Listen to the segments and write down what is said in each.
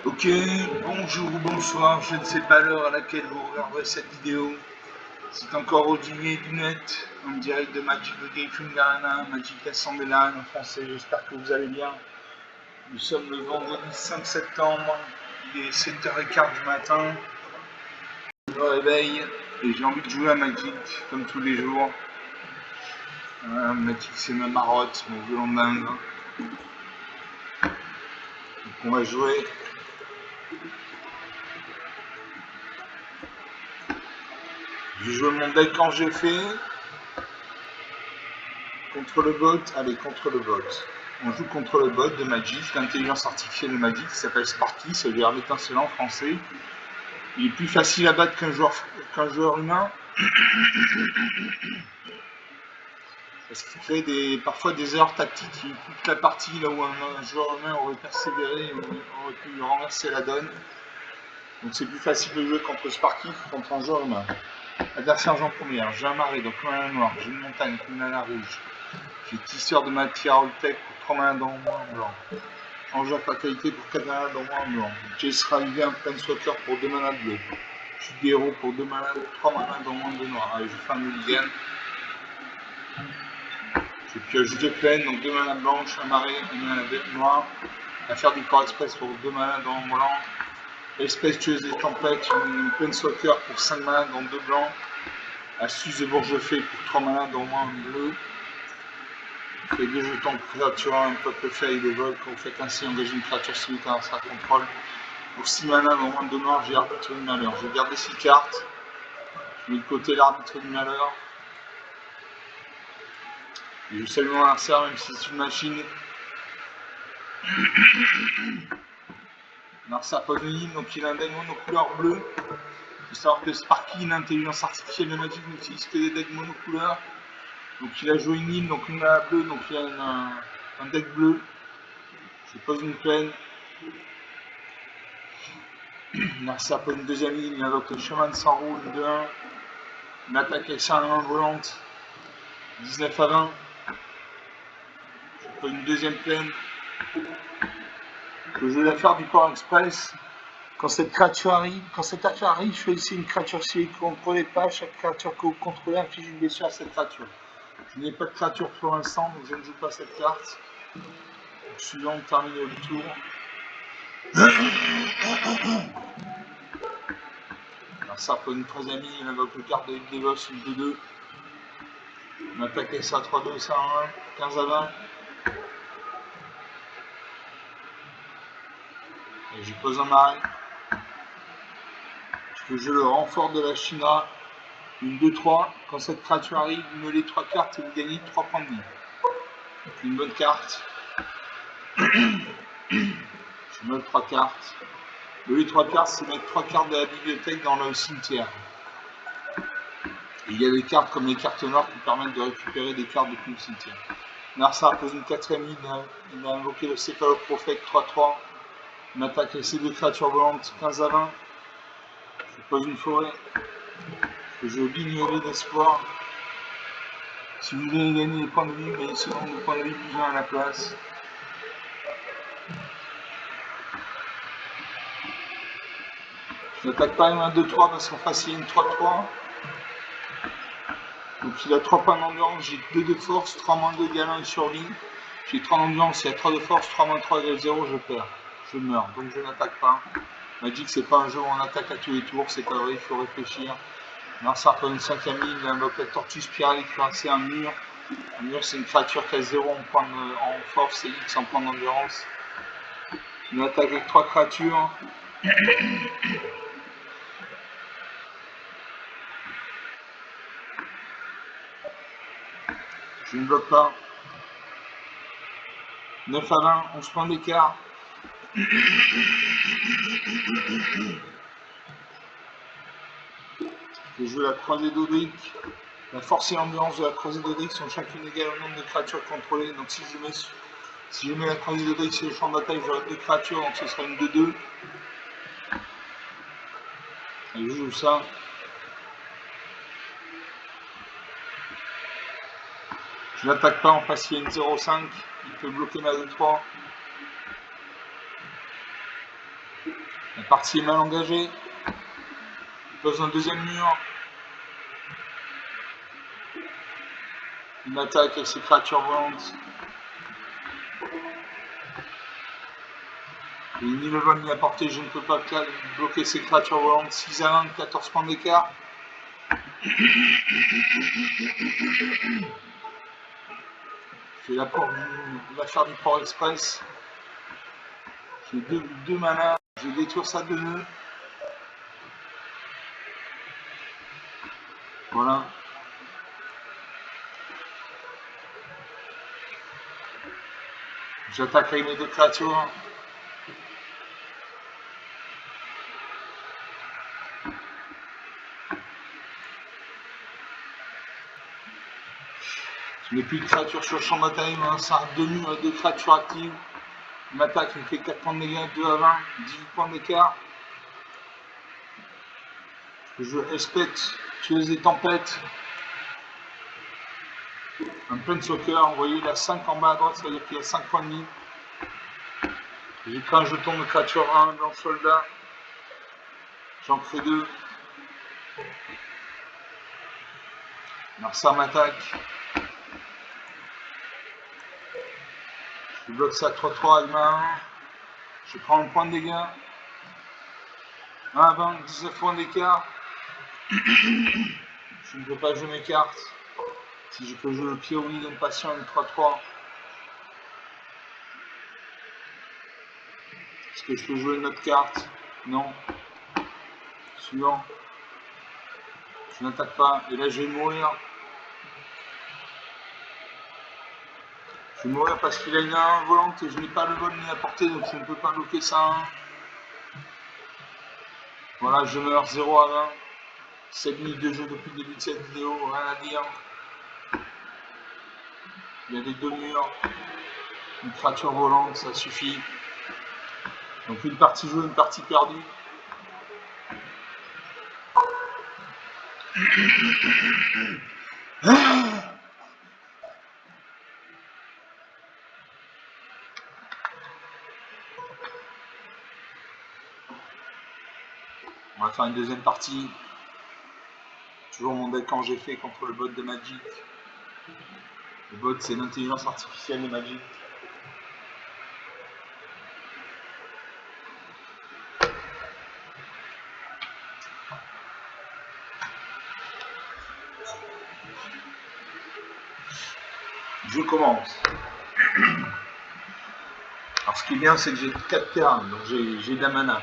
Ok, bonjour ou bonsoir, je ne sais pas l'heure à laquelle vous regarderez cette vidéo. C'est encore Olivier du net, en direct de Magic the Gathering Arena, Magic Assembly en français, j'espère que vous allez bien. Nous sommes le vendredi 5 septembre, il est 7h15 du matin. Je me réveille et j'ai envie de jouer à Magic, comme tous les jours. Magic c'est ma marotte, mon violon dingue. Donc on va jouer. J'ai joué mon deck quand j'ai fait. Contre le bot, allez, contre le bot. On joue contre le bot de Magic, l'intelligence artificielle de Magic qui s'appelle Sparky, ça veut dire l'étincelant en français. Il est plus facile à battre qu'un joueur humain. Parce qu'il fait parfois des erreurs tactiques. Il coupe la partie là où un joueur humain aurait persévéré, aurait pu renverser la donne. Donc c'est plus facile de jouer contre Sparky que contre un joueur humain. Adversaire en première, j'ai un marais, donc un mana noir, j'ai une montagne, une mana rouge. J'ai tisseur de matière Oltec pour 3 manas dans le blanc. Change la fatalité pour 4 manas dans le blanc. Jace Ravivé un Planeswalker pour 2 manas bleus. Je suis des héros pour 2 manas, 3 manas dans le noir. Allez, je fais un mulligan. Je pioche 2 plaines, donc 2 manas blanches, un marais, une mana noire. Affaire du corps express pour 2 manas dans le blanc. Espèce tueuse des tempêtes, une Planeswalker pour 5 manas dans 2 blancs. Astuce de bourge-fée pour 3 manas dans le bleu. Fait 2 jetons de créature, un peuple fait et des vols. Quand vous faites ainsi engager une créature simultanée à sa contrôle. Pour 6 mana dans moins de noir, j'ai arbitre du malheur. J'ai gardé 6 cartes. Je mets de côté l'arbitre du malheur. Et je salue mon adversaire, même si c'est une machine. L'adversaire pose une ligne, donc il a un deck monocouleur bleu. Il faut savoir que Sparky, l'intelligence artificielle de Magic, n'utilise que des decks monocouleurs. Donc il a joué une ligne, donc une mana bleue, donc il a un deck bleu. Je pose une plaine. L'adversaire pose une deuxième ligne, il invoque le chemin de sang rouge, 2-1. Une attaque avec sa main volante, 19 à 20. Je pose une deuxième plaine. Je vais la faire du corps express. Quand cette créature arrive, je fais ici une créature si vous ne contrôlez pas. Chaque créature que vous contrôlez inflige une blessure à cette créature. Je n'ai pas de créature pour l'instant, donc je ne joue pas cette carte. Suivant, termine le tour. Alors ça pour une troisième ligne, il invoque le carte de Devos, une 2-2. On attaque avec ça 3-2, ça 1, 15 à 20. Et j'y pose un marais. Je joue le renfort de la China. Une 2-3. Quand cette créature arrive, vous mettez 3 cartes et vous gagnez 3 points de vie. Une bonne carte. Je mets 3 cartes. Les 3 cartes, c'est mettre 3 cartes de la bibliothèque dans le cimetière. Et il y a des cartes comme les cartes noires qui permettent de récupérer des cartes depuis le cimetière. Narsa pose une 4ème ligne, il a invoqué le céphaloprophète 3-3. On attaque avec ces 2 créatures volantes 15 à 20. Je pose une forêt. Je ligne d'espoir. Si vous voulez gagner des points de vie, mais sinon des points de vie plus 1 à la place. Je n'attaque pas une 1-2-3 parce qu'en face il y a une 3-3. Donc il a 3 points d'endurance, j'ai 2 de force, 3 moins 2 égale 1 et survie. J'ai 3 d'endurance, il y a 3 de force, 3 moins 3 égale 0, je perds. Je meurs, donc je n'attaque pas. Magic c'est pas un jeu où on attaque à tous les tours, c'est pas vrai, il faut réfléchir. Narsa prend une 5ème ligne, il invoque la tortue spirale qui fait un mur. Un mur c'est une créature qui a 0 en force et X en point d'endurance. Une attaque avec 3 créatures. Je ne bloque pas. 9 à 20, 11 points d'écart. Je joue la croisée d'Odric. La force et l'endurance de la croisée d'Odric sont chacune égales au nombre de créatures contrôlées. Donc si je mets la croisée d'Odric sur le champ d'attaque, j'aurai 2 créatures, donc ce sera une 2-2. Et je joue ça. Je n'attaque pas, en face il y a une 0-5, il peut bloquer ma 2-3. La partie est mal engagée. Il pose un deuxième mur. Il m'attaque avec ses créatures volantes. Et ni le vol ni la portée, je ne peux pas bloquer ces créatures volantes. 6 à 1, 14 points d'écart. Je fais l'affaire du Port Express. J'ai deux manas. Je vais détruire ça de nœuds. Voilà. J'attaque avec mes deux créatures. Je n'ai plus de créatures sur le champ de bataille. Ça a deux murs avec deux créatures actives. Il m'attaque, il me fait 4 points de dégâts, 2 à 20, 18 points d'écart. Je respecte, tueuse des tempêtes. Un Planeswalker, vous voyez, il a 5 en bas à droite, ça veut dire qu'il a 5 points de vie. J'ai pris un jeton de créature 1, blanc soldat. J'en crée 2. Narsa m'attaque. Je bloque ça 3-3 avec ma 1. Je prends un point de dégâts. 1 à 20, 19 points d'écart. Je ne peux pas jouer mes cartes. Si je peux jouer le Pioui d'un patient avec 3-3. Est-ce que je peux jouer une autre carte? Non. Suivant. Je n'attaque pas. Et là, je vais mourir. Je vais mourir parce qu'il a une 1 volante et je n'ai pas le vol ni la portée, donc je ne peux pas bloquer ça. Voilà, je meurs 0 à 20. 7 minutes de jeu depuis le début de cette vidéo, rien à dire. Il y a des deux murs. Une créature volante, ça suffit. Donc une partie jouée, une partie perdue. On va faire une deuxième partie. Toujours mon deck quand j'ai fait contre le bot de Magic. Le bot, c'est l'intelligence artificielle de Magic. Je commence. Alors ce qui est bien, c'est que j'ai 4 terrains, donc j'ai de la mana.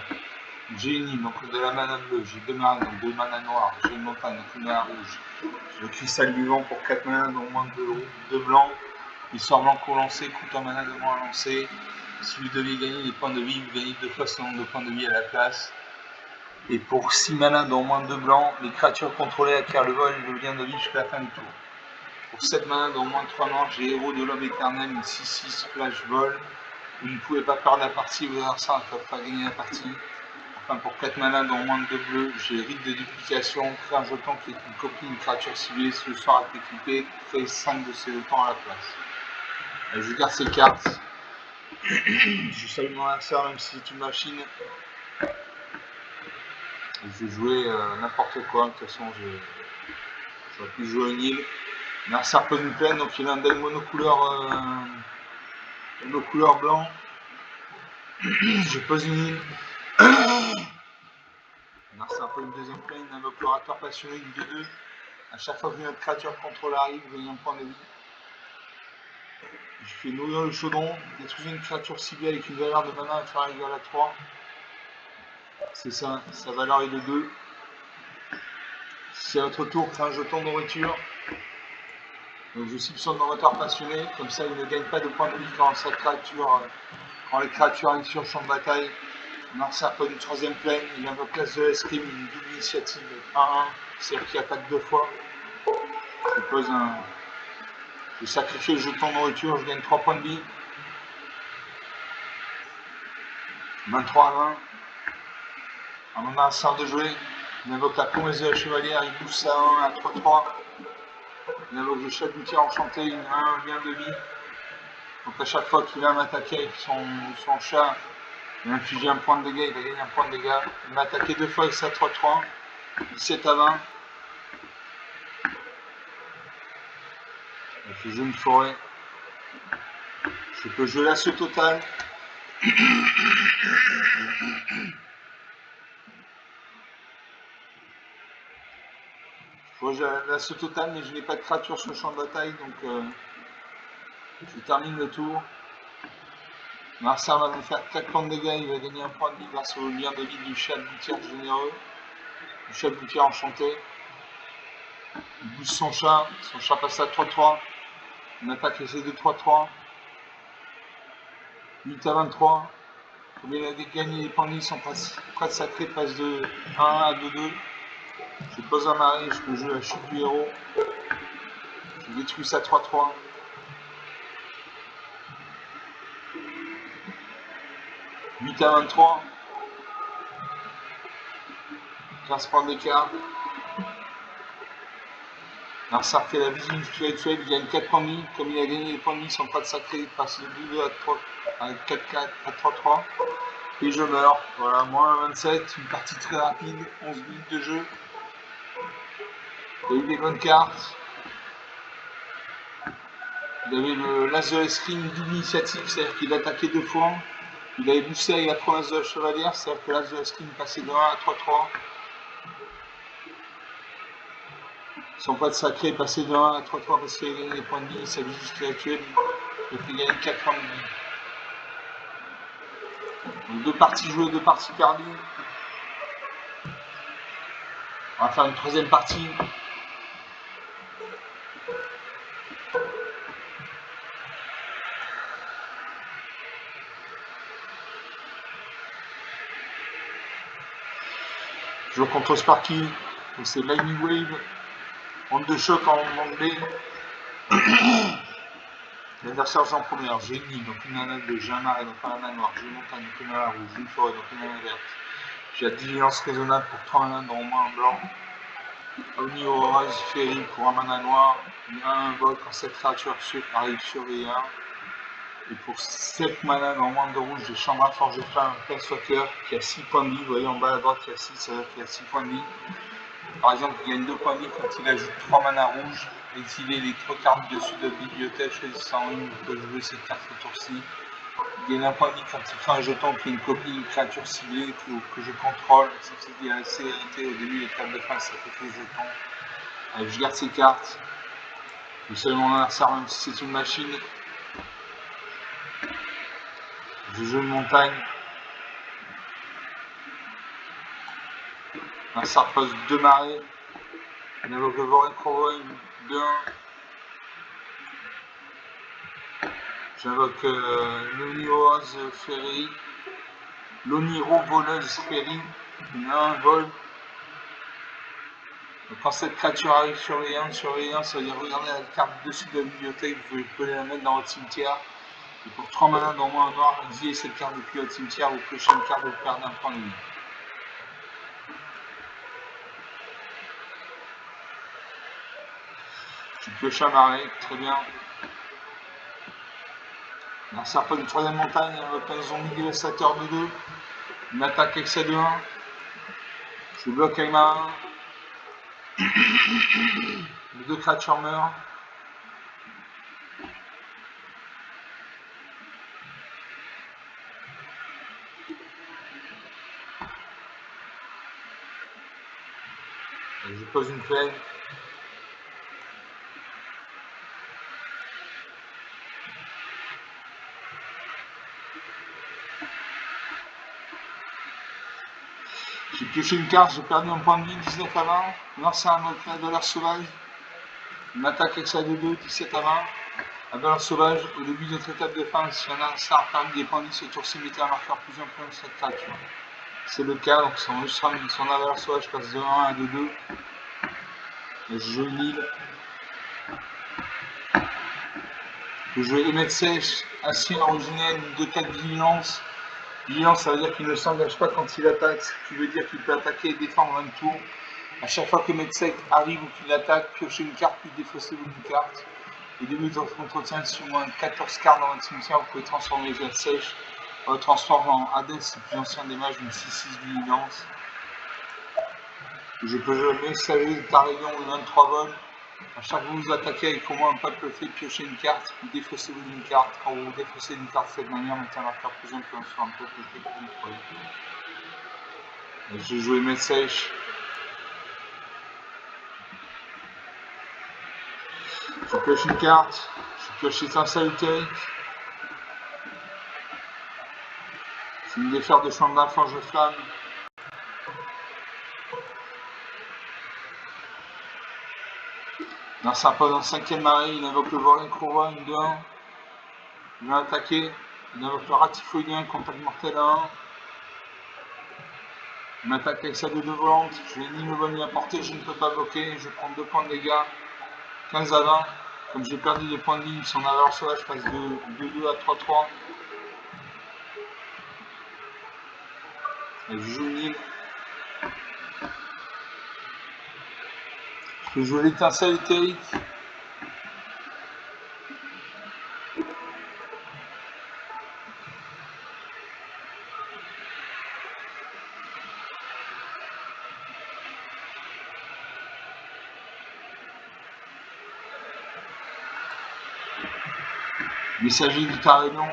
J'ai une île, donc de la mana bleue, j'ai 2 marines, donc 2 mana noires, j'ai une montagne, donc une mana rouge. J'ai le cristal vivant pour 4 mana, donc moins de blanc. L'histoire blanc au lancer coûte un mana de moins à lancer. Si vous deviez gagner des points de vie, vous gagnez 2 fois ce nombre de points de vie à la place. Et pour 6 mana, dont moins de blanc, les créatures contrôlées acquièrent le vol et le lien de vie jusqu'à la fin du tour. Pour 7 mana, dont moins de 3 noirs, j'ai héros de l'homme éternel, une 6-6 flash vol. Vous ne pouvez pas perdre la partie, vos adversaires ne peuvent pas gagner la partie. Enfin, pour 4 mana, dont moins de 2 bleus, j'ai rite de duplication, crée un jeton qui est une copie d'une créature ciblée, ce sort est équipé, crée 5 de ces jetons à la place. Et je garde ces cartes. Je salue mon adversaire, même si c'est une machine. Et je vais jouer n'importe quoi, de toute façon, j'aurais pu jouer une île. L'adversaire pose une plaine, donc il a un deck monocouleur blanc. Je pose une île. L'adversaire pose une deuxième plaine, un opérateur passionné, une 2-2. A chaque fois que notre créature contrôle arrive, vous gagnez un point de vie. Je fais nourrir le chaudron, détruisez une créature ciblée avec une valeur de mana inférieure égale à 3. C'est ça, sa valeur est de 2. Si à votre tour, créez un jeton de nourriture. Donc je cible son nourriteur passionné, comme ça il ne gagne pas de points de vie quand les créatures arrivent sur le champ de bataille. Narsa pose une troisième plaine, il invoque classe de l'escrime, une double initiative 1-1, c'est-à-dire qu'il attaque 2 fois. Je sacrifie le jeton de nourriture, je gagne 3 points de vie. 23 à 20. À mon adversaire de jouer, il invoque la promesse de la chevalière, il booste ça à 1 à 3-3. Il invoque le chat d'outil enchanté, une 1 lien de vie. Donc à chaque fois qu'il va m'attaquer avec son chat, Il a infligé un point de dégâts, il a gagné un point de dégâts. Il m'a attaqué 2 fois avec sa 3-3. 17 à 20. Il fait zone forêt. Je peux jouer l'assaut total. Bon, j'ai l'assaut total, mais je n'ai pas de créature sur le champ de bataille, donc je termine le tour. Marcel va me faire 4 points de dégâts, il va gagner un point de vie grâce au lien de vie du chat boutière généreux. Du chat boutière enchanté. Il booste son chat passe à 3-3. On attaque les C2 3-3. 8 à 23. Combien il a gagné les points de vie, son prêtre sacré passe de 1 à 2-2. Je pose un marée, je peux jouer la chute du héros. Je détruis ça 3-3. « 8 à 23. 15 points d'écart. Narsar fait la vision spirituelle, il gagne 4 points de vie. Comme il a gagné les points de vie, son prêtre sacré passe de 2 à 3 à 4-4 à 3-3. Et je meurs. Voilà, moins 27, une partie très rapide, 11 minutes de jeu. Il y a eu des bonnes cartes. Il avait le l'as de l'escrime double initiative, c'est-à-dire qu'il attaquait 2 fois. Il avait boosté avec la province de la chevalière, c'est-à-dire que l'as de l'escrime passait de 1 à 3-3. Son prêtre sacré passait de 1 à 3-3 parce qu'il a gagné des points de vie, sa vision spirituelle, il a fait gagner 4 points de vie. Donc 2 parties jouées, 2 parties perdues. On va faire une troisième partie. Je joue contre Sparky, c'est Lightning Wave, onde de choc en anglais. L'adversaire joue en première, j'ai une île, donc une nana bleue, j'ai un marais, donc un nana noir, j'ai une montagne, donc une nana rouge, une forêt, donc une nana verte. J'ai la diligence raisonnable pour 3 nanas, dont au moins un blanc. Omni Aurora Ferry pour un mana noir. Il y a un vol quand cette créature arrive surveillée. Et pour 7 mana dans moins de rouge, j'ai Chambra Forge Flamme, Planeswalker qui a 6 points de vie. Vous voyez en bas à droite, il y a 6, ça veut dire qu'il y a 6 points de vie. Par exemple, il gagne 2 points de vie quand il ajoute 3 mana rouges. Exilez les 3 cartes dessus de la bibliothèque, choisissant une, vous pouvez jouer cette carte au tour-ci. Il gagne un point de vie quand il fait un jeton qui est une copie d'une créature ciblée que je contrôle. Ça fait qu'il a assez hérité au début des tables de fin, ça fait que les jetons. Allez, je garde ces cartes. Vous savez mon adversaire, même si c'est une machine. Je joue une montagne. Un sarpose 2 marées. On évoque le Vorecrovoy 2-1. J'invoque l'Oniroz Ferry. L'Oniro Voleuse Ferry. Il a un vol. Donc quand cette créature arrive surveillante, ça veut dire regardez la carte dessus de la bibliothèque, vous pouvez la mettre dans votre cimetière. Et pour 3 manas dans moins noir, exilez cette carte depuis votre cimetière, vous pêchez une carte, vous perdez un point de vie. Je pioche un marais, très bien. Un serpent de 3ème montagne, avec un zombie dévastateur de 2. Une attaque excès de 1. Je bloque avec ma 1. Les 2 créatures meurent. Et je pose une plaine. J'ai pioché une carte, j'ai perdu un point de vie, 19 à 20. Lancer un autre valeur sauvage. Une attaque excès de 2, 17 à 20. La valeur sauvage, au début de notre étape de fin, si un adversaire a perdu des points de vie, ce tour-ci mettez un marqueur plus important de cette créature. C'est le cas, donc son valeur sauvage passe de 1 à 2-2. Je joue une île. Je joue émettre sèche, acier originel, 2-4 vigilance. Vigilance, ça veut dire qu'il ne s'engage pas quand il attaque, ce qui veut dire qu'il peut attaquer et défendre en même tour. À chaque fois que Metsec arrive ou qu'il attaque, piochez une carte puis défaussez-vous une carte. Au début de votre entretien, si au moins 14 cartes dans votre cimetière, vous pouvez transformer les sèches transforme en Hades, c'est plus ancien des mages, une 6-6 vigilance. Je peux jamais saluer le Carillon ou 23 vols. À chaque fois que vous attaquez avec comment un peuple fait piocher une carte, puis défaussez-vous d'une carte. Quand vous défaussez une carte de cette manière, mettez un marqueur plus influent sur un peuple fait contrôle. J'ai joué Message. Je pioche une carte. Je pioche Étincelle éthérique. C'est une défaire de champ d'affange de flamme. Dans sa pas dans le 5ème marée, il invoque le Vaurien Courroie, une 2-1. Il va attaquer. Il invoque le Ratifoïdien, contact mortel à 1. Il m'attaque avec sa 2-2 volante. Je n'ai ni le bon ni à portée, je ne peux pas bloquer. Je prends 2 points de dégâts. 15 à 20. Comme j'ai perdu des points de ligne, son avare sauvage passe de 2-2 à 3-3. Et je joue une île. Je peux jouer l'étincelle éthérique. Messager du Carillon.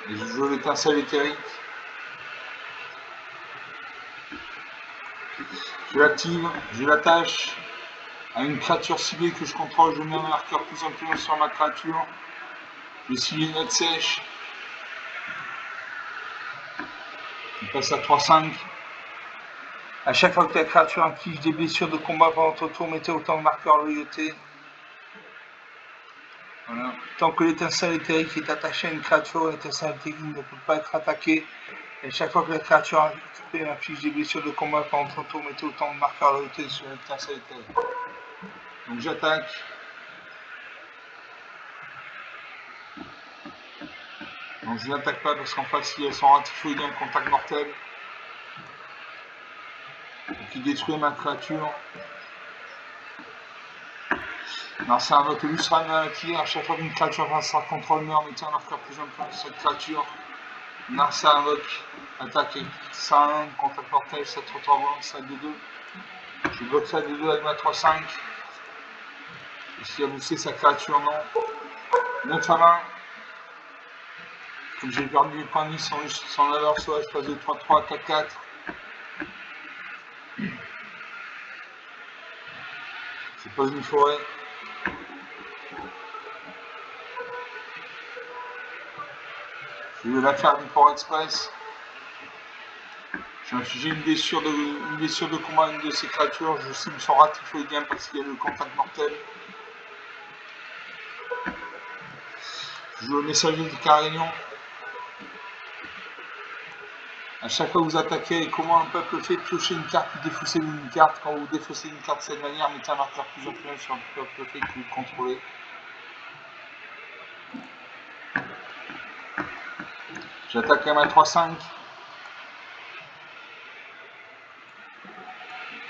Et je joue l'étincelle éthérique. Je l'active, je l'attache à une créature ciblée que je contrôle. Je mets un marqueur plus influent sur ma créature. Je cible une note sèche. Il passe à 3-5. À chaque fois que la créature inflige des blessures de combat pendant ton tour, mettez autant de marqueurs loyauté. Voilà. Tant que l'étincelle éthérique est attachée à une créature, l'étincelle éthérique ne peut pas être attaquée. Et chaque fois que la créature inflige des blessures de combat pendant ton tour, mettez autant de marqueurs loyauté sur l'étincelle éthérique. Donc j'attaque. Donc je n'attaque pas parce qu'en face il y a son Ratifoïdien contact mortel. Qui détruit ma créature. Alors c'est un vote Lusran Malaki. À chaque fois qu'une créature face à contrôle meurt, mettez un marqueur plus important sur cette créature. Narsa invoque, attaque 101, contact mortel, 7-3 volant, 7-2-2. Je bloque ça 2-2 avec ma 3-5. Et s'il a boosté sa créature, non. 9 à 20. Comme j'ai perdu les points de vie sans valeur sauvage, je passe de 3-3 à 4-4. Je pose une forêt. Je vais la faire du port express. J'ai infligé une blessure de combat à une de ces créatures. Je cible son Ratifoïdien parce qu'il y a le contact mortel. Je joue le messager du Carillon. À chaque fois que vous attaquez et comment un peuple fait, piochez une carte ou défaussez une carte. Quand vous défaussez une carte de cette manière, mettez un marqueur plus influent sur un peuple fait que vous contrôlez. J'attaque à ma 3-5.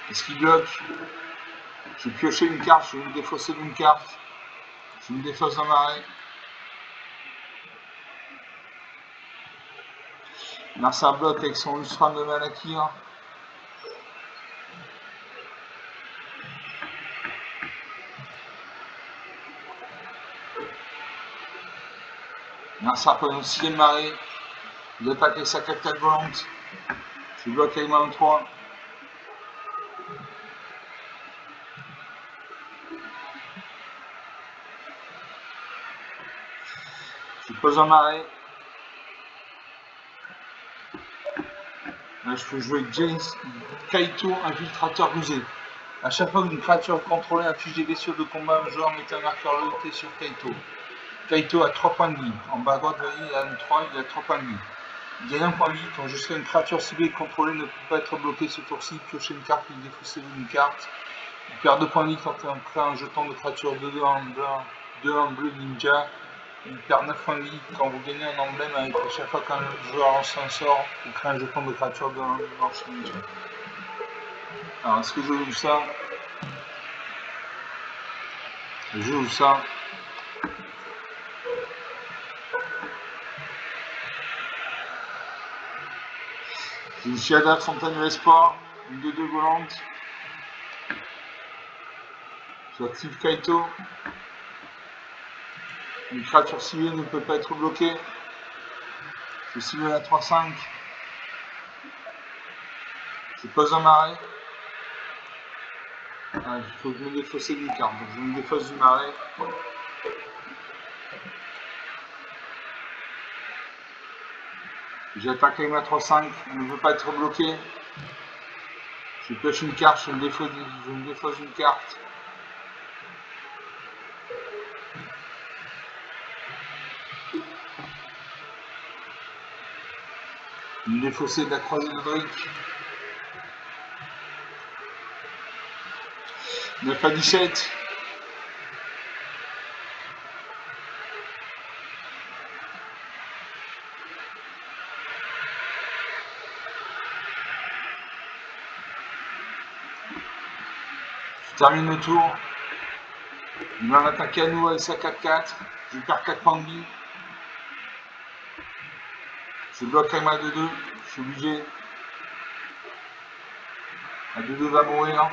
Est-ce qu'il bloque? Je vais piocher une carte, je vais me défausser d'une carte. Je me défausse d'un marais. Narsa bloque avec son Lusran de Malakir. Narsa prend une 6ème marée. Il attaque avec sa 4-4 volante. Je bloque avec ma 23. Je pose un marais. Là, je peux jouer James Kaito, infiltrateur rusé. À chaque fois qu'une créature contrôlée inflige des blessures de combat, un joueur met un marqueur loyauté sur Kaito. Kaito a 3 points de vie. En bas à droite, vous voyez, il a une 3, il a 3 points de vie. Il gagne un point de vie quand jusqu'à une créature ciblée contrôlée ne peut pas être bloquée ce tour-ci. Piochez une carte, il défaussez une carte. Il perd 2 points de vie quand on crée un jeton de créature 2-2 en bleu ninja. Il perd 9 points de vie quand vous gagnez un emblème avec à chaque fois qu'un joueur lance un sort, vous créez un jeton de créature blanche ninja. Alors est-ce que je joue ça? Je joue ça. J'ai une Chiada Fontaine de l'Espoir, une 2-2 volante. J'active Kaito. Une créature civile ne peut pas être bloquée. Je cible à 3-5. Je pose un marais. Ah, il faut que je me défausser d'une carte. Donc je me défausse du marais. J'attaque avec ma 3-5. Elle ne veut pas être bloquée. Je pioche une carte. Je me défausse d'une carte. Me défausser de la croisée de Drake. 9 à 17. Je termine le tour. Il va m'attaquer à nouveau avec sa 4-4. Je perds 4 points de vie. Je bloque avec ma 2-2. Je suis obligé. La 2-2 va mourir.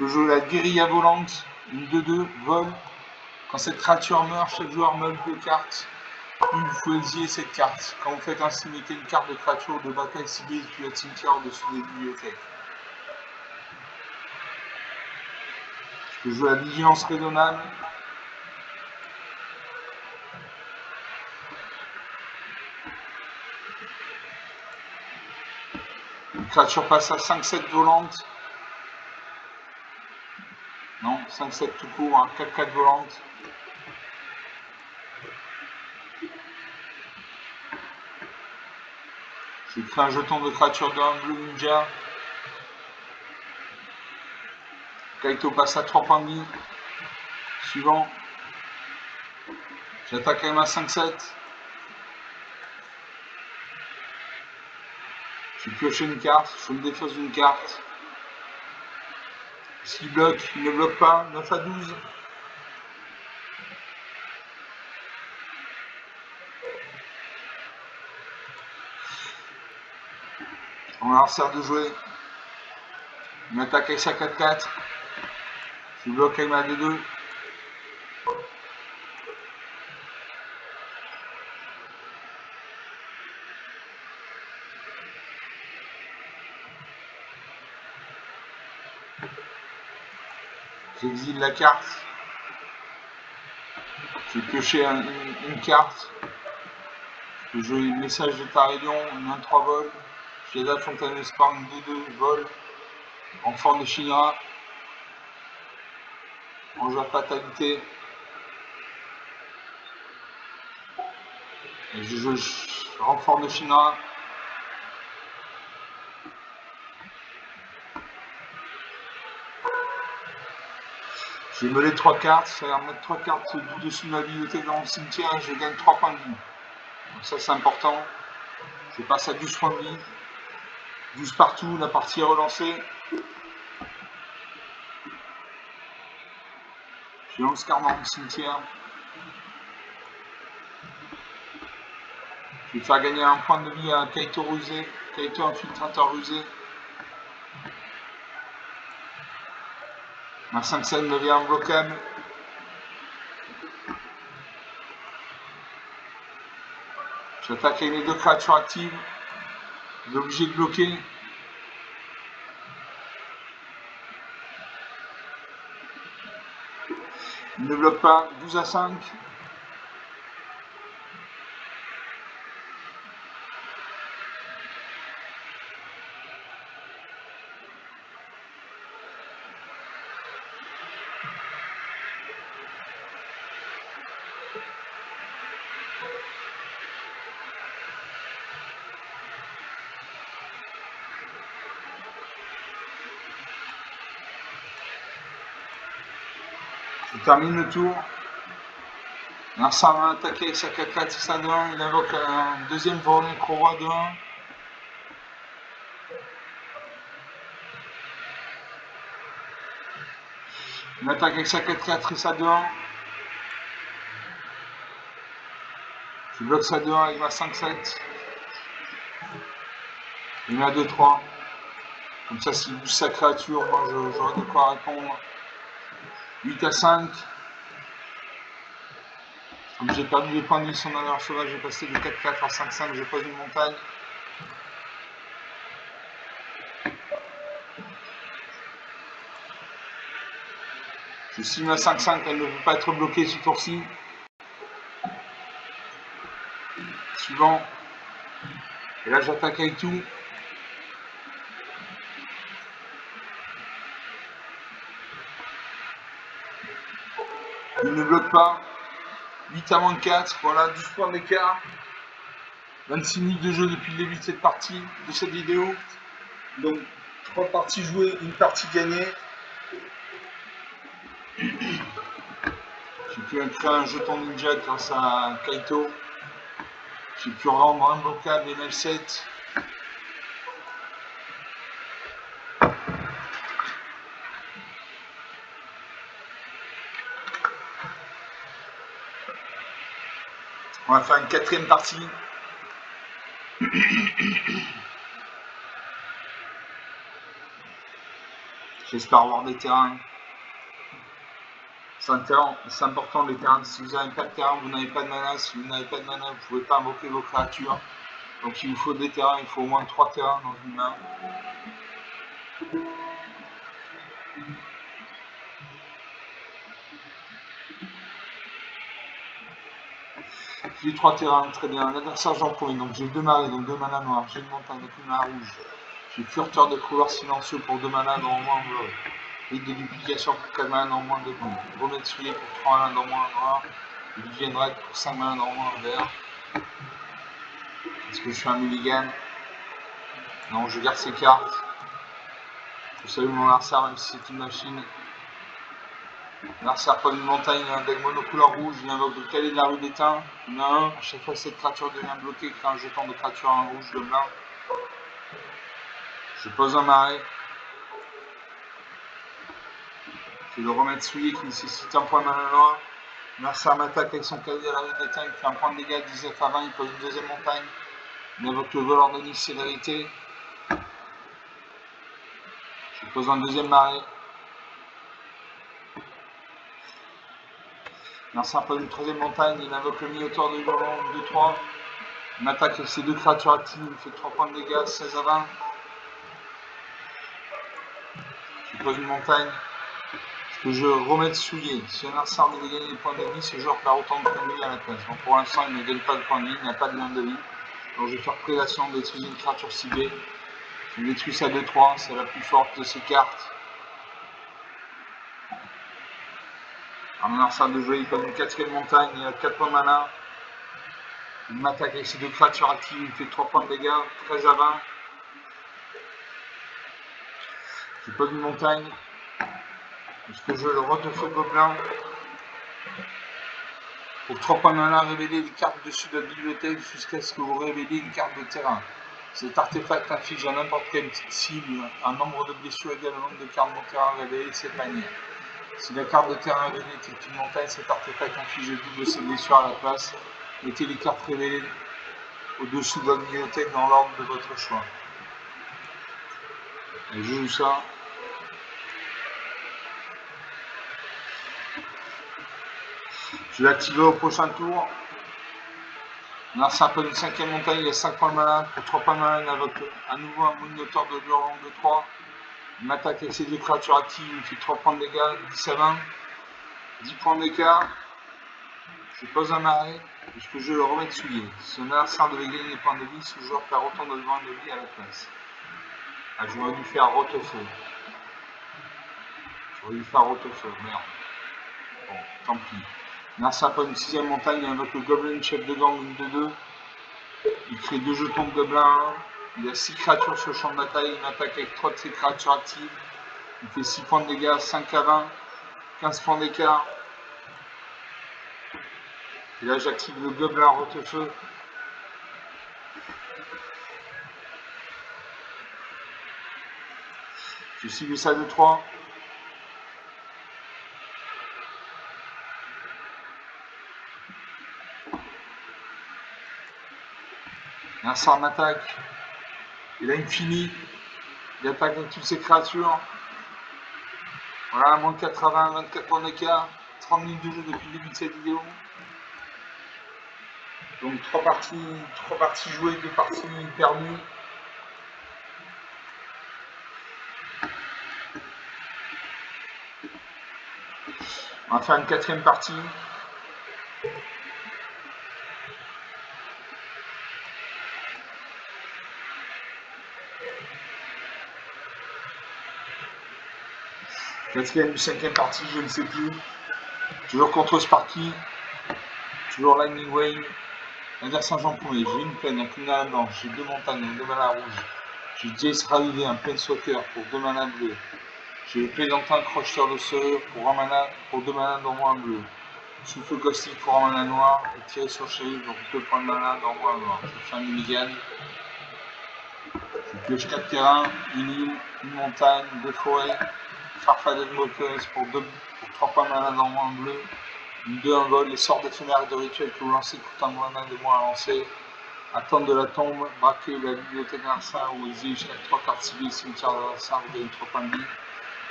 Je joue la guérilla volante. Une 2-2, vol. Quand cette créature meurt, chaque joueur meurt 2 cartes. Puis vous pouvez exiller cette carte. Quand vous faites ainsi, mettez une carte de créature de bataille ciblée depuis la cimetière au-dessus des bibliothèques. Je joue la vigilance raisonnable. Une créature passe à 5-7 volante. Non, 5-7 tout court, hein, 4-4 volante. J'ai créé un jeton de créature d'un bleu ninja. Kaito passe à 3 points de vie. Suivant. J'attaque avec ma 5-7. Je pioche une carte, je me défausse d'une carte. S'il bloque, il ne bloque pas. 9 à 12. On va resserre de jouer. Il m'attaque avec sa 4-4. Je bloque avec ma 2-2. J'exile la carte. Je vais piocher une carte. Je vais jouer le message de Tarélion, une 1-3 vol. J'ai la Fontaine d'Espoir, une 2-2 vol. Enfant de Shinra. Ange à fatalité. Et je joue renfort de Shinra. Je vais mêler 3 cartes, c'est-à-dire mettre 3 cartes du dessus de ma bibliothèque dans mon cimetière et je gagne 3 points de vie. Donc ça c'est important. Je passe à 12 points de vie. 12 partout, la partie est relancée. J'ai 11 cartes dans mon cimetière. Je vais faire gagner un point de vie à Kaito rusé, Kaito infiltrateur rusé. Ma 5-7 devient imbloquable. J'attaque avec les 2 créatures actives. Il est obligé de bloquer. Il ne bloque pas. 12 à 5. Je termine le tour. Larsan va attaquer avec sa 4-4, ça de 1. Il invoque un deuxième volet roi de 1. Il attaque avec sa 4-4 et sa 2-1. Je bloque ça 2-1 avec ma 5-7. Il met à 2-3. Comme ça, s'il bouge sa créature, moi j'aurai de quoi répondre. 8-5. Comme j'ai perdu les points de vie sur ma cheval, j'ai passé de 4-4 à 5-5, je pose une montagne. Je signe à 5-5, elle ne veut pas être bloquée ce tour-ci. Suivant. Et là j'attaque avec tout. Il ne bloque pas. 8 à moins 4, voilà, 12 points d'écart. 26 minutes de jeu depuis le début de cette partie, de cette vidéo. Donc 3 parties jouées, une partie gagnée. J'ai pu créer un jeton ninja grâce à Kaito. J'ai pu rendre imbloquable les 9-7. On va faire une 4e partie. J'espère avoir des terrains. C'est important les terrains. Si vous n'avez pas de terrain, vous n'avez pas de mana. Si vous n'avez pas de mana, vous ne pouvez pas invoquer vos créatures. Donc il vous faut des terrains, il faut au moins 3 terrains dans une main. J'ai 3 terrains, très bien. L'adversaire j'en prends, donc j'ai 2 marées, donc 2 mana noirs. J'ai une montagne, donc une mana rouge. J'ai furteur de couloir silencieux pour 2 mana dans au moins vide de duplication pour 4 mana dans au moins 2 points. Remède souillé pour 3 mana dans au moins un noir. Vivienne Red pour 5 mana dans au moins un vert. Est-ce que je fais un mulligan? Non, je garde ces cartes. Je salue mon adversaire même si c'est une machine. L'adversaire prend une montagne, un deck monocouleur rouge, il invoque le calier de la rue d'étain. Il y en a un, à chaque fois que cette créature devient bloquée, crée un jeton de créature en rouge, de blanc. Je pose un marais. Je vais le remettre souillé qui nécessite un point de mana noir. L'adversaire m'attaque avec son calier de la rue d'étain, il fait un point de dégâts, 19 à 20, il pose une deuxième montagne. Il invoque le voleur de Nice et vérité. Je pose un deuxième marais. L'adversaire pose une troisième montagne, il invoque le mi-hauteur de Hurlant, 2-3. Il m'attaque avec ses 2 créatures actives, il fait 3 points de dégâts, 16 à 20. Je pose une montagne. Que je remette souillé. Si un adversaire devait gagner des points de vie, ce joueur perd autant de points de vie à la place. Donc pour l'instant, il ne gagne pas de points de vie, il n'y a pas de gain de vie. Donc je vais faire prédation, détruire une créature ciblée. Je détruis ça 2-3, c'est la plus forte de ces cartes. Un adversaire de jouer, il pose une 4e montagne, il a 4 points de mana. Il m'attaque avec ses 2 créatures actives, il fait 3 points de dégâts, 13 à 20. Je pose une montagne. Est-ce que je le retourne gobelin? Pour 3 points de mana, révélez une carte dessus de la bibliothèque jusqu'à ce que vous révéliez une carte de terrain. Cet artefact inflige à n'importe quelle cible un nombre de blessures égal au nombre de cartes de terrain révélées de cette manière. Si la carte de terrain révélée est une montagne, cet artefact inflige le double de ses blessures à la place. Mettez les cartes révélées au-dessous de votre bibliothèque dans l'ordre de votre choix. Et je joue ça. Je vais activer au prochain tour. Là, c'est un peu une 5e montagne, il y a 5 points de mana. Pour 3 points de mana, il invoque à nouveau un monoteur de Hurlant de 3. Il m'attaque avec ses 2 créatures actives, il fait 3 points de dégâts, 10 à 20. 10 points d'écart. Je pose un marais, puisque je le remets souillé. Si un adversaire devait gagner des points de vie, ce joueur perd autant de points de vie à la place. Ah, j'aurais dû faire Rotefeu. Merde. Bon, tant pis. L'adversaire prend une 6e montagne, il invoque le Goblin chef de gang, une de 2. Il crée 2 jetons de gobelin. Il a 6 créatures sur le champ de bataille, il m'attaque avec 3 de ses créatures actives. Il fait 6 points de dégâts, 5 à 20, 15 points d'écart. Et là j'active le gobelin Rotefeu. Je cible ça de 3. Un Sarm attaque. Il a une finie. Il attaque avec toutes ses créatures. Voilà, moins de 80, 24 points d'écart. 30 minutes de jeu depuis le début de cette vidéo. Donc 3 parties jouées, 2 parties perdues. On va faire une 4e partie. Quatrième ou 5e partie, je ne sais plus. Toujours contre Sparky. Toujours Lightning Wave. Adversaire Jean Poulet. J'ai une peine, un coup de mana blanche. J'ai 2 montagnes, 2 mana rouges. J'ai Jace Ravivé, un Planeswalker pour 2 mana bleus. J'ai Plaisantin Crocheteur de Serrure pour 2 mana d'envoi un bleu. Souffle Caustique pour 1 mana noir. Et tirer sur Shérif, donc 2 points de mana d'envoi un noir. Je vais faire une mulligan. Je pioche 4 terrains, une île, une montagne, 2 forêts. Farfadet de moqueuse pour 3 points de mana d'envoi en bleu. Une 2 en vol, les sorts d'éphémères de rituel que vous lancez coûtent un mana de moins à lancer. Attente de la tombe, braquer la bibliothèque d'Arsar ou exiger jusqu'à 3 cartes civiles, cimetière d'Arsar, vous gagnez 3 points de vie.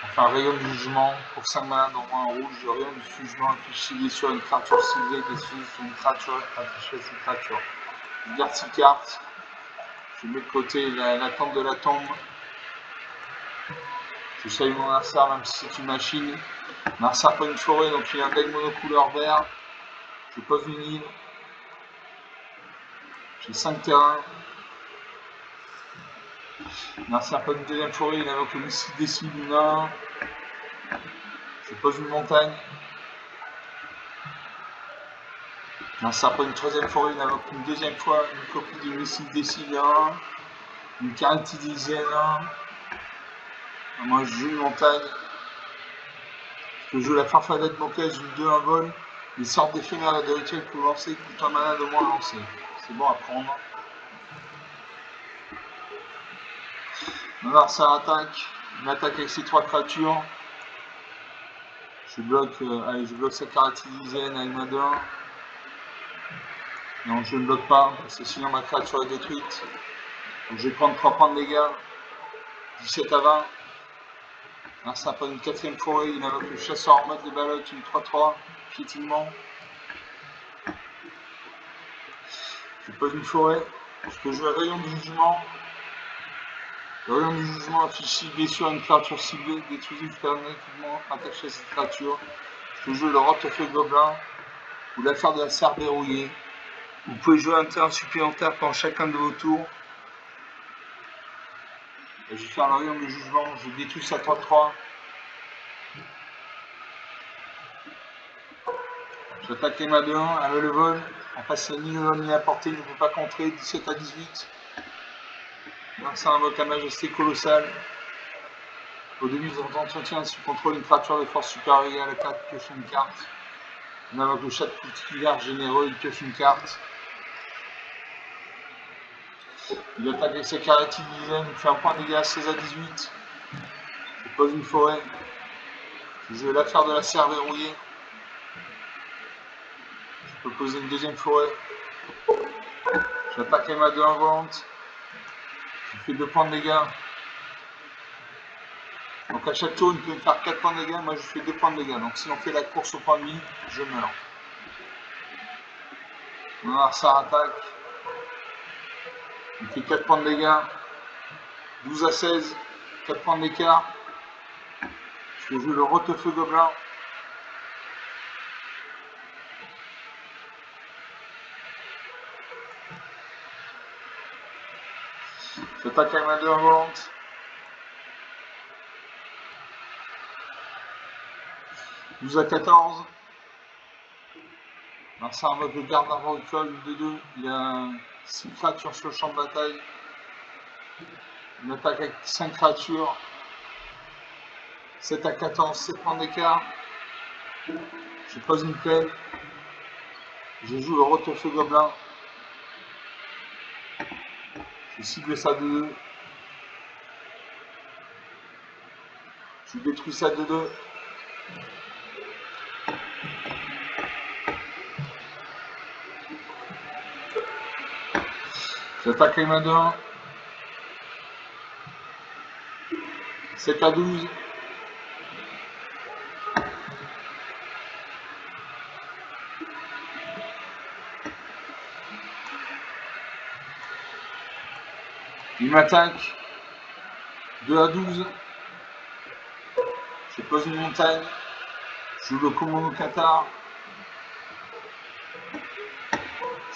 Enfin, rayon de jugement pour 5 mana d'envoi en rouge. Le rayon du jugement affiche ciblé sur une créature ciblée, décide sur une créature affichée à cette créature. Je garde 6 cartes. Je mets de côté l'attente de la tombe. Je salue mon Arsar, même si c'est une machine. Mon Arsar pas une forêt, donc il a un deck monocouleur vert. Je pose une île. J'ai 5 terrains. Mon Arsar pas une deuxième forêt, il invoque le missile des cibles, une 1. Je pose une montagne. Mon Arsar pas une troisième forêt, il invoque une deuxième fois une copie du missile des cibles, 1. Une caractérisée 1. Moi je joue une montagne. Je joue la farfadette moqueuse, une 2 en vol. Les sortes d'éphémères et de rituels que vous lancez coûtent un mana de moins à lancer. C'est bon à prendre. Mon ça attaque. Il attaque avec ses 3 créatures. Je bloque sa caractérisée avec ma 2-1. Non, je ne bloque pas, parce que sinon ma créature est détruite. Donc je vais prendre 3 points de dégâts. 17 à 20. Un sapin une 4ème forêt, il invoque le chasseur en mode de balotte, une 3-3, piétinement. Je pose une forêt. Je peux jouer rayon du jugement. Le rayon du jugement affiche ciblé sur une créature ciblée, détruisez permanentement attaché à cette créature. Je peux jouer le Rotefeu Gobelin ou l'affaire de la serre verrouillée. Vous pouvez jouer un terrain supplémentaire pendant chacun de vos tours. Et je vais faire le rayon du jugement, je détruis sa 3-3. J'attaque les mains de 1, elle a le vol. En face, c'est ni le vol ni la portée, il ne peut pas contrer. 17 à 18. Ça invoque la majesté colossale. Au début de votre entretien, si tu contrôles une créature de force supérieure égale à 4, pioche une carte. On invoque le chat de cultivaire généreux, il pioche une carte. Il attaque avec ses caractères dizaines, il fait un point de dégâts à 16 à 18. Je pose une forêt. Je joue l'affaire de la serre verrouillée. Je peux poser une deuxième forêt. J'attaque les mains de 1 volante. Je fais 2 points de dégâts. Donc à chaque tour, il peut me faire 4 points de dégâts, moi je fais 2 points de dégâts. Donc si on fait la course au point de vie, je meurs. On va ça attaque. Il fait 4 points de dégâts. 12 à 16. 4 points d'écart. Je vais jouer le Rotefeu Gobelin. J'attaque avec ma 2 volante. « 12 à 14. Alors c'est un mode de garde arboricole, 2-2. Il y a 6 créatures sur le champ de bataille. Une attaque avec 5 créatures. 7 à 14, 7 points d'écart. Je pose une plaine. Je joue le Rotefeu Gobelin. Je cible ça 2-2. Je détruis ça 2-2. J'attaque les mains de 1. 7 à 12. Il m'attaque. 2 à 12. Je pose une montagne. Je joue le commando Qatar.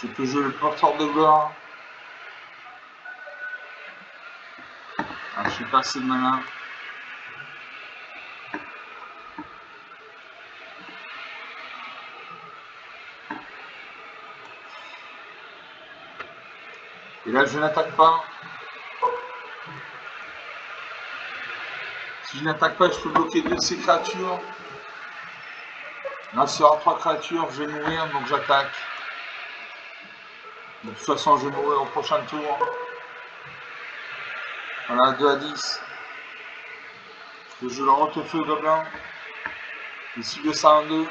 Je peux jouer le porteur de gloire. Je suis pas assez de mana. Et là, je n'attaque pas. Si je n'attaque pas, je peux bloquer 2 de ces créatures. Là, s'il y aura 3 créatures, je vais mourir, donc j'attaque. De toute façon, je vais mourir au prochain tour. Voilà, 2 à 10. Je joue le rote-feu gobelin. Je cible ça en 2.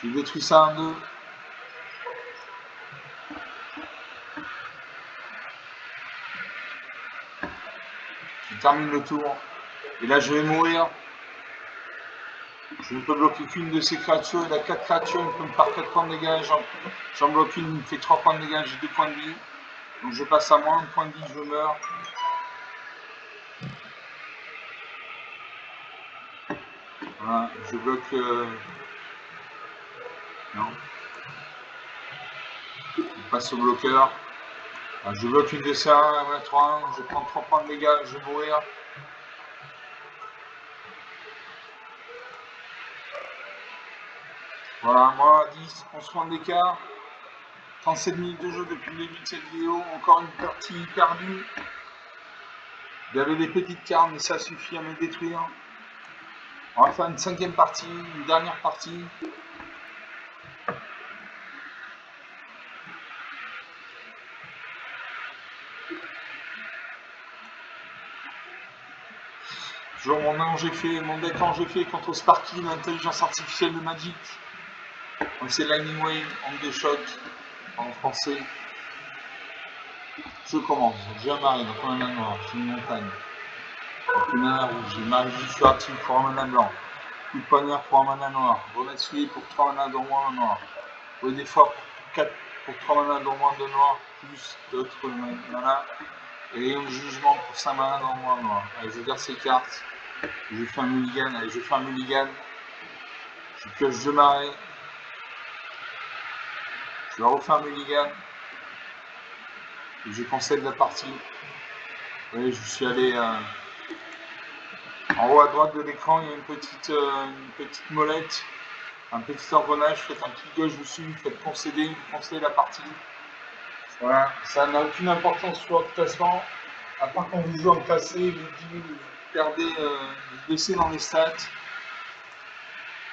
Je détruis ça en 2. Je termine le tour. Et là, je vais mourir. Je ne peux bloquer qu'une de ces créatures. Il a 4 créatures, il peut me faire 4 points de dégâts. J'en bloque une, il me fait 3 points de dégâts, j'ai 2 points de vie. Donc je passe à moins de points de vie, je meurs. Voilà, je bloque... Non. Je passe au bloqueur. Voilà, je bloque une DC1, un 3, je prends 3 points de dégâts, je vais mourir. Voilà, moi à 10, 11 points d'écart. 37 minutes de jeu depuis le début de cette vidéo. Encore une partie perdue. Il y avait des petites cartes, mais ça suffit à me détruire. On va faire une 5e partie, une dernière partie. Toujours mon deck en j'ai fait contre Sparky, l'intelligence artificielle de Magic. Donc c'est Lightning Wave, Onde de choc, en français. Je commence, j'ai un marine, donc on a un mana noir, j'ai une montagne. Donc une mana rouge, j'ai magie furtive pour un mana blanc. Coup de poignard pour un mana noir. Remède souillé pour 3 mana dont moins un noir. Oui, des fois 4 pour 3 mana dont moins 2 noirs, plus d'autres mana. Et Rayon de jugement pour 5 mana dont moins un noir. Allez, je garde ces cartes. Je fais un mulligan, allez, je fais un mulligan. Je pioche 2 marées. Je refais un mulligan. Et je concède la partie. Et je suis allé en haut à droite de l'écran, il y a une petite molette, un petit engrenage, faites un clic gauche dessus, faites concéder la partie. Voilà, ça n'a aucune importance sur votre classement, à part quand vous jouez en classé, vous perdez, vous baissez dans les stats.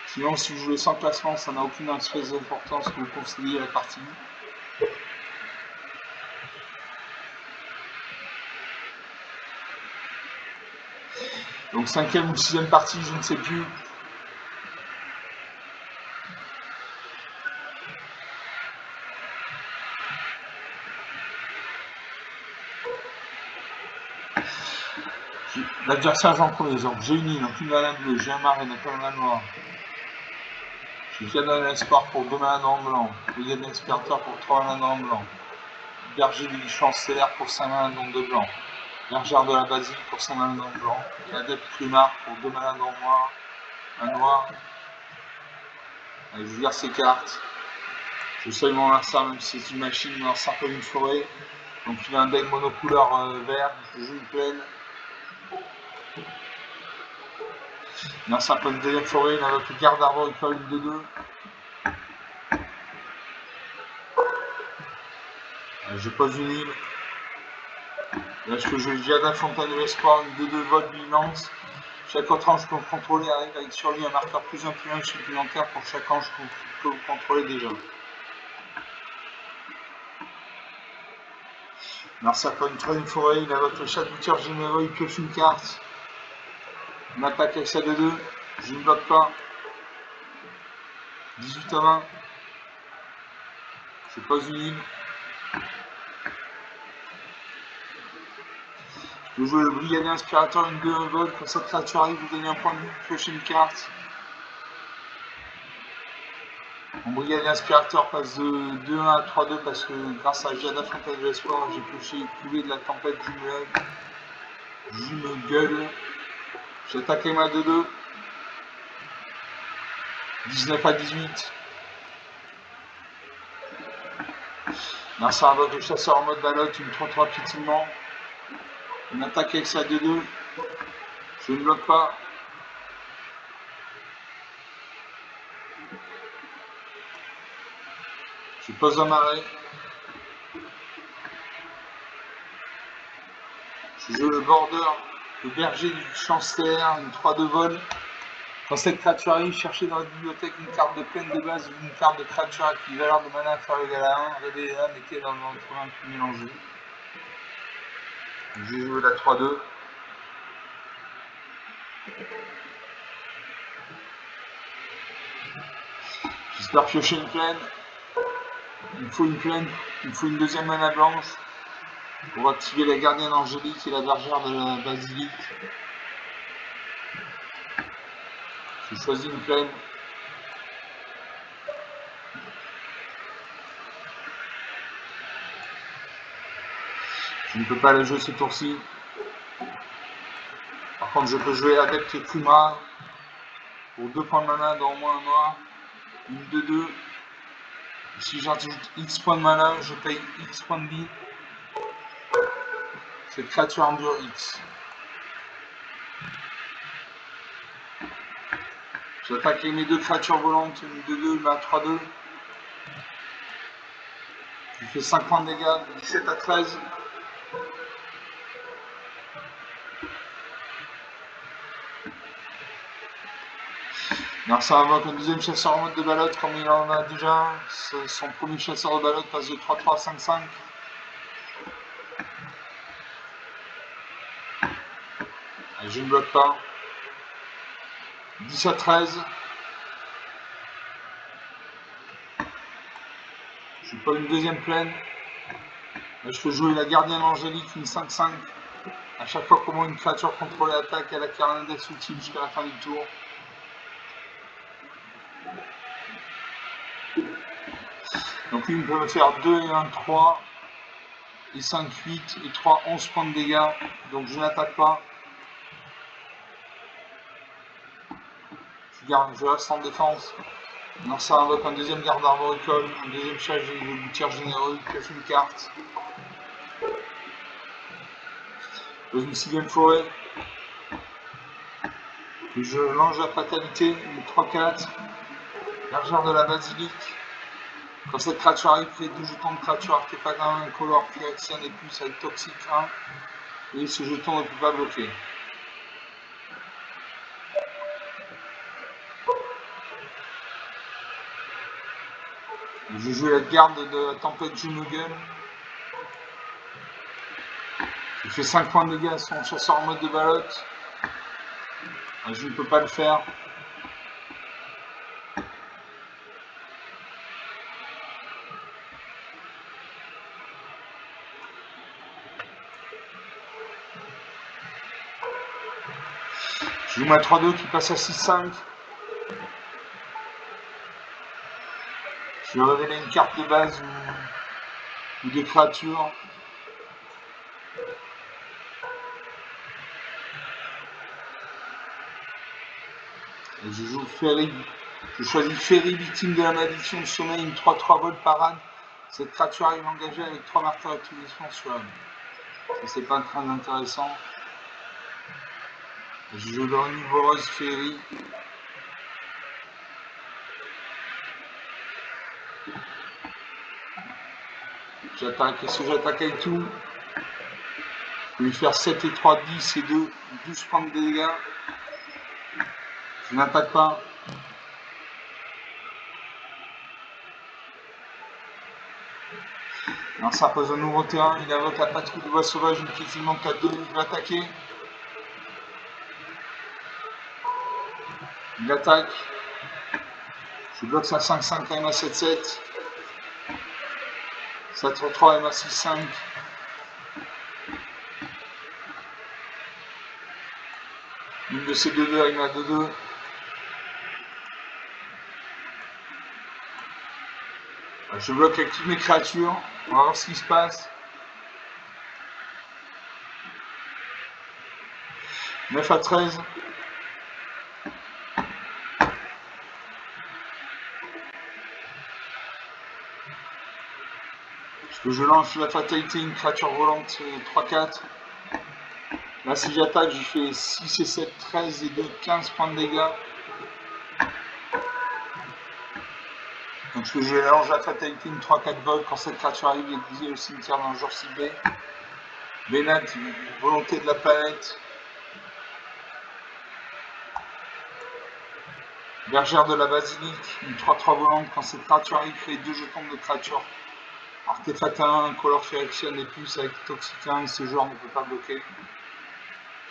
Sinon, si vous jouez sans classement, ça n'a aucune espèce d'importance que vous concédiez la partie. Donc 5e ou 6e partie, je ne sais plus. L'adversaire j'en prends exemple. J'ai une île, donc une mana bleue, j'ai un marais, donc un mana noir. J'ai Canon Espoir pour 2 mana en blanc. William Expertor pour 3 mana en blanc. Berger du Chanceler pour 5 mana en 2 blancs. Bergère de la Basilique pour 5 mana en blanc. Adepte Plumard pour 2 mana en noir. Un noir. Allez, je vire ces cartes. Je seuil mon lanceur, même si c'est une machine, mon lanceur comme une forêt. Donc il a un deck monocouleur vert, je joue une plaine. Il a un cercle de deuxième forêt, il a notre garde arboricole, une 2-2. Je pose une île. Là, je peux jouer Giada Fontaine de l'Espoir, une 2-2 vote vigilance. Chaque autre ange que vous contrôlez arrive avec sur lui un marqueur +1/+1 supplémentaire pour chaque ange que vous contrôlez déjà. Marcia pas une troisième forêt, il a votre chat de buteur généreux, il pioche une carte. On attaque avec sa 2-2, je ne bloque pas. 18 à 20. Je pose une île. Je joue le brigadier inspirateur, une 2 vol. Quand cette créature arrive, vous gagnez un point de vue, piochez une carte. Mon brigadier inspirateur passe de 2-1 à 3-2 parce que grâce à Jada Fontaine de l'Espoir, j'ai pioché coulé de la tempête Jume-Gueule. J'attaque les mains de 2. 19 à 18. Merci à votre chasseur en mode balotte, une 3-3 piétinement. Une attaque avec sa 2-2. Je ne bloque pas. Je pose un marais. Je joue le border, le berger du chancelier, une 3-2 vol. Quand cette créature arrive, cherchez dans la bibliothèque une carte de peine de base ou une carte de créature avec une valeur de mana inférieure égale à 1. Révélez-la, mettez-la dans l'entrée puis mélangez. J'ai joué la 3-2. J'espère piocher une plaine. Il me faut une plaine, il me faut une deuxième mana blanche pour activer la gardienne angélique et la bergère de la basilique. Je choisis une plaine. Je ne peux pas la jouer ce tour-ci. Par contre, je peux jouer Adepte et Kuma pour 2 points de mana dans au moins un noir. Une 2-2. Si j'ajoute X points de mana, je paye X points de vie. Cette créature endure X. J'attaque mes 2 créatures volantes, une 2-2, ma 3-2. Je fais 5 points de dégâts, 17 à 13. Merci à avoir un deuxième chasseur en mode de balotte, comme il en a déjà. Son premier chasseur de balotte passe de 3-3 à 5-5. Je ne bloque pas. 10 à 13. Je n'ai pas une deuxième plaine. Là, je peux jouer la gardienne angélique, une 5-5. À chaque fois que une créature contrôlée attaque, elle acquiert un index ultime jusqu'à la fin du tour. Donc lui, il peut me faire 2 et 1, 3, et 5, 8, et 3, 11 points de dégâts. Donc je n'attaque pas. Je reste en défense. Donc ça invoque un deuxième garde arboricole, un deuxième chat de gouttière généreux, qui pioche une carte. Dans une 6e forêt. Je lance la fatalité, une 3-4. Bergère de la basilique. Quand cette créature arrive, fait 2 jetons de créature artefact 1, incolore, Phyrexian et plus avec toxique 1. Et ce jeton ne peut pas bloquer. Je joue la garde de la tempête Jumegun. Il fait 5 points de dégâts à son chasseur en mode de balotte. Je ne peux pas le faire. Je joue ma 3-2 qui passe à 6-5. Je vais révéler une carte de base ou des créatures. Et je joue Ferry. Je choisis Ferry, victime de la malédiction de sommeil, une 3-3 vol parade. Cette créature arrive engagée avec 3 marqueurs d'activation sur elle. Ça, c'est pas très intéressant. Et je joue l'omnivoreuse Ferry. J'attaque. Est-ce que j'attaque avec tout? Je vais lui faire 7 et 3, 10 et 2, 12 points de dégâts. Je n'attaque pas. Alors ça pose un nouveau terrain, il invoque la patrouille de voix sauvage, une piétinement 4-2, il va attaquer. Il attaque. Je bloque sa 5-5 quand même à 7-7. 7-3 MA6-5. Une de ces 2-2 avec ma 2-2. Je bloque avec toutes mes créatures. On va voir ce qui se passe. 9-13. Parce que je lance la fatalité, une créature volante 3-4. Là, si j'attaque, j'y fais 6 et 7, 13 et 2, 15 points de dégâts. Donc je lance la fatalité, une 3-4 vol. Quand cette créature arrive, il est exilé au cimetière dans le genre ciblé. Bénat, volonté de la planète. Bergère de la basilique, une 3-3 volante. Quand cette créature arrive, crée 2 jetons de créature. Artefact 1, Color Friction et plus avec Toxic 1, ce genre ne peut pas bloquer.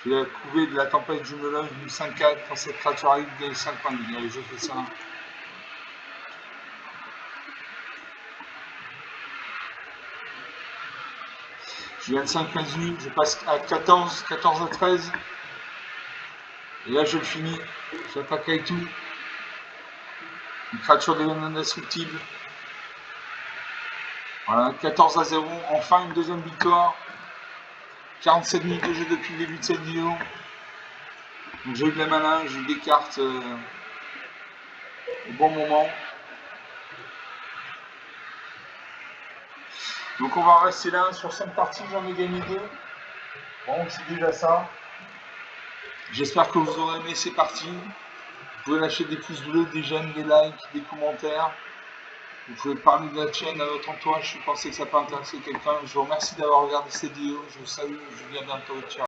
J'ai la couvée de la tempête jumeloge du 5-4. Quand cette créature arrive, gagne 5 points de vie. Je fais ça. Je viens de 5-15 je passe à 14, 14-13. Et là, je le finis. J'attaque avec tout. Une créature devient indestructible. Voilà, 14-0. Enfin, une deuxième victoire. 47 minutes de jeu depuis le début de cette vidéo. Donc, j'ai eu de la mana, j'ai eu des cartes au bon moment. Donc, on va rester là. Sur 5 parties, j'en ai gagné 2. Bon, c'est déjà ça. J'espère que vous aurez aimé ces parties. Vous pouvez lâcher des pouces bleus, des j'aime, des likes, des commentaires. Vous pouvez parler de la chaîne à votre entourage si vous pensez que ça peut intéresser quelqu'un. Je vous remercie d'avoir regardé cette vidéo. Je vous salue, je vous dis à bientôt. Ciao.